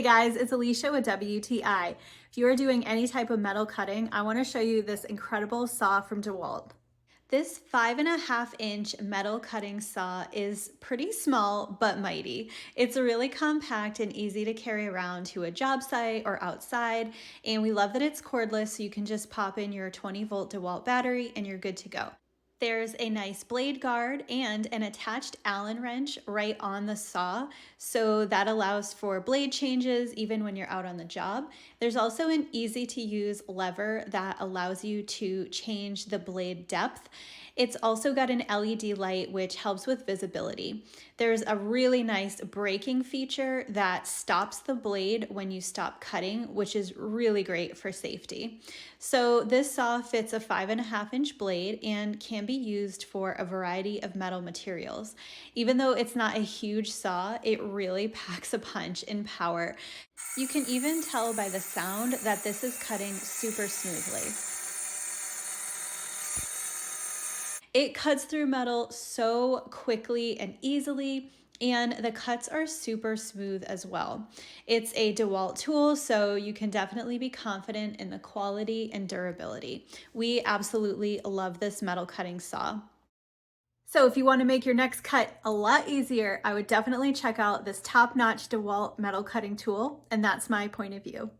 Hey guys, it's Alicia with WTI. If you are doing any type of metal cutting, I want to show you this incredible saw from DEWALT. This 5.5-inch metal cutting saw is pretty small but mighty. It's really compact and easy to carry around to a job site or outside, and we love that it's cordless, so you can just pop in your 20-volt DEWALT battery and you're good to go. There's a nice blade guard and an attached Allen wrench right on the saw, so that allows for blade changes even when you're out on the job. There's also an easy to use lever that allows you to change the blade depth. It's also got an LED light which helps with visibility. There's a really nice braking feature that stops the blade when you stop cutting, which is really great for safety. So this saw fits a 5.5-inch blade and can be used for a variety of metal materials. Even though it's not a huge saw, it really packs a punch in power. You can even tell by the sound that this is cutting super smoothly. It cuts through metal so quickly and easily, and the cuts are super smooth as well. It's a DEWALT tool, so you can definitely be confident in the quality and durability. We absolutely love this metal cutting saw. So if you want to make your next cut a lot easier, I would definitely check out this top-notch DEWALT metal cutting tool, and that's my point of view.